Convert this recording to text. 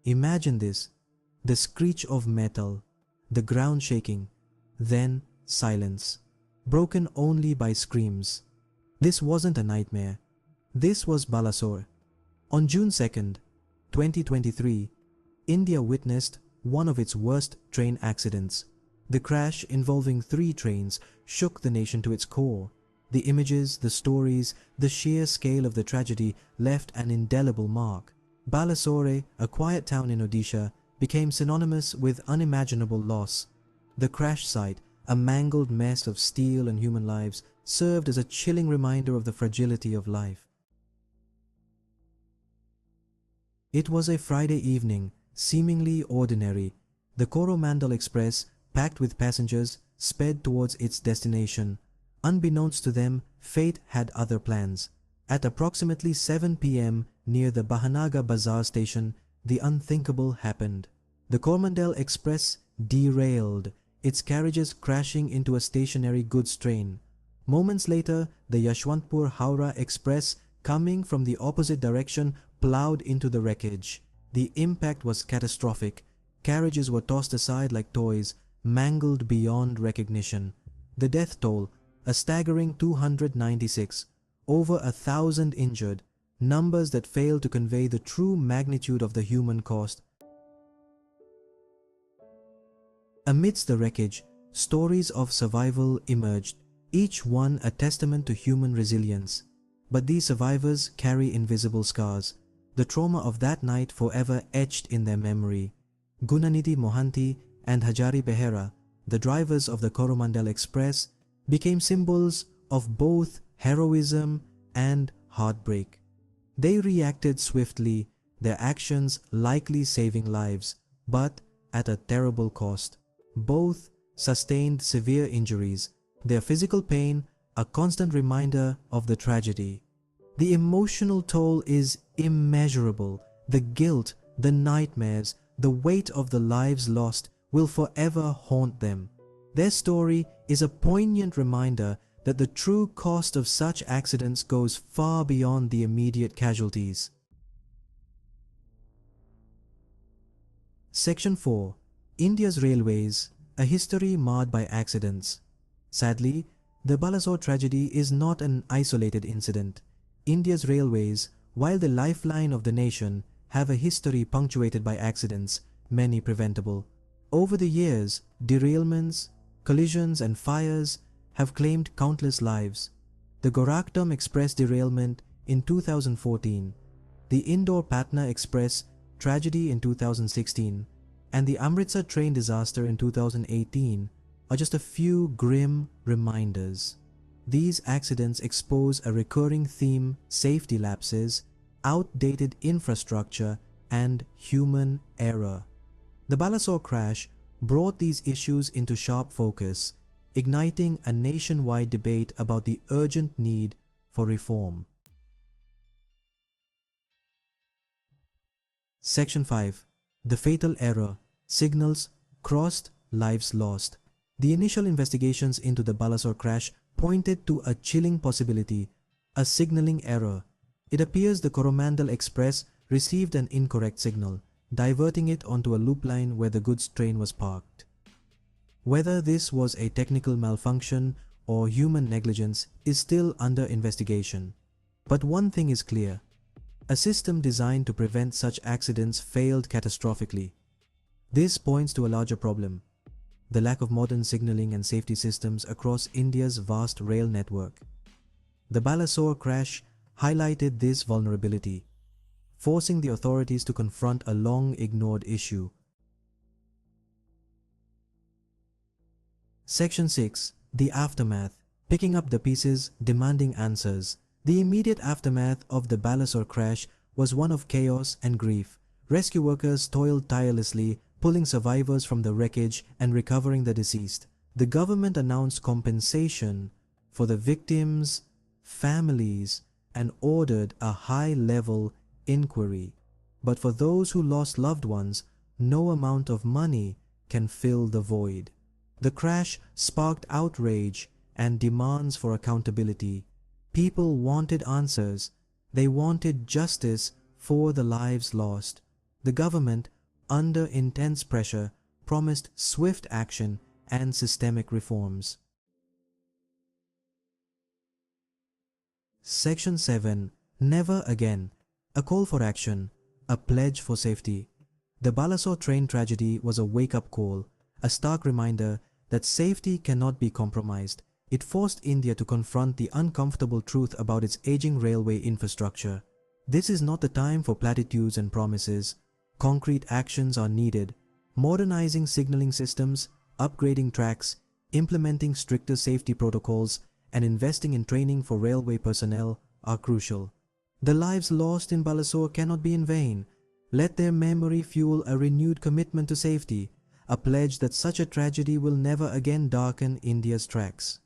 Imagine this: the screech of metal, the ground shaking, then silence, broken only by screams. This wasn't a nightmare. This was Balasore. On June 2nd, 2023, India witnessed one of its worst train accidents. The crash, involving 3 trains, shook the nation to its core. The images, the stories, the sheer scale of the tragedy left an indelible mark. Balasore, a quiet town in Odisha, became synonymous with unimaginable loss. The crash site, a mangled mess of steel and human lives, served as a chilling reminder of the fragility of life. It was a Friday evening, seemingly ordinary. The Coromandel Express, packed with passengers, sped towards its destination. Unbeknownst to them, fate had other plans. At approximately 7 p.m. near the Bahanaga Bazaar station, the unthinkable happened. The Coromandel Express derailed, its carriages crashing into a stationary goods train. Moments later, the Yashwantpur-Howrah Express, coming from the opposite direction, plowed into the wreckage. The impact was catastrophic. Carriages were tossed aside like toys, mangled beyond recognition. The death toll, a staggering 296, over 1,000 injured, numbers that fail to convey the true magnitude of the human cost. Amidst the wreckage, stories of survival emerged, each one a testament to human resilience. But these survivors carry invisible scars, the trauma of that night forever etched in their memory. Gunanidhi Mohanty and Hajari Behera, the drivers of the Coromandel Express, became symbols of both heroism and heartbreak. They reacted swiftly, their actions likely saving lives, but at a terrible cost. Both sustained severe injuries, their physical pain a constant reminder of the tragedy. The emotional toll is immeasurable. The guilt, the nightmares, the weight of the lives lost will forever haunt them. Their story is a poignant reminder that the true cost of such accidents goes far beyond the immediate casualties. Section 4. India's Railways, a history marred by accidents. Sadly, the Balasore tragedy is not an isolated incident. India's railways, while the lifeline of the nation, have a history punctuated by accidents, many preventable. Over the years, derailments, collisions and fires have claimed countless lives. The Gorakdam Express derailment in 2014, the Indore-Patna Express tragedy in 2016, and the Amritsar train disaster in 2018 are just a few grim reminders. These accidents expose a recurring theme: safety lapses, outdated infrastructure, and human error. The Balasore crash brought these issues into sharp focus, igniting a nationwide debate about the urgent need for reform. Section 5. The fatal error: signals crossed, lives lost. The initial investigations into the Balasore crash pointed to a chilling possibility: a signaling error. It appears the Coromandel Express received an incorrect signal, diverting it onto a loop line where the goods train was parked. Whether this was a technical malfunction or human negligence is still under investigation. But one thing is clear: a system designed to prevent such accidents failed catastrophically. This points to a larger problem: the lack of modern signaling and safety systems across India's vast rail network. The Balasore crash highlighted this vulnerability, forcing the authorities to confront a long-ignored issue. Section 6. The aftermath: picking up the pieces, demanding answers. The immediate aftermath of the Balasore crash was one of chaos and grief. Rescue workers toiled tirelessly, pulling survivors from the wreckage and recovering the deceased. The government announced compensation for the victims' families and ordered a high-level inquiry. But for those who lost loved ones, no amount of money can fill the void. The crash sparked outrage and demands for accountability. People wanted answers. They wanted justice for the lives lost. The government, under intense pressure, promised swift action and systemic reforms. Section 7. Never Again. A call for action. A pledge for safety. The Balasore train tragedy was a wake-up call, a stark reminder that safety cannot be compromised. It forced India to confront the uncomfortable truth about its aging railway infrastructure. This is not the time for platitudes and promises. Concrete actions are needed. Modernizing signaling systems, upgrading tracks, implementing stricter safety protocols, and investing in training for railway personnel are crucial. The lives lost in Balasore cannot be in vain. Let their memory fuel a renewed commitment to safety, a pledge that such a tragedy will never again darken India's tracks.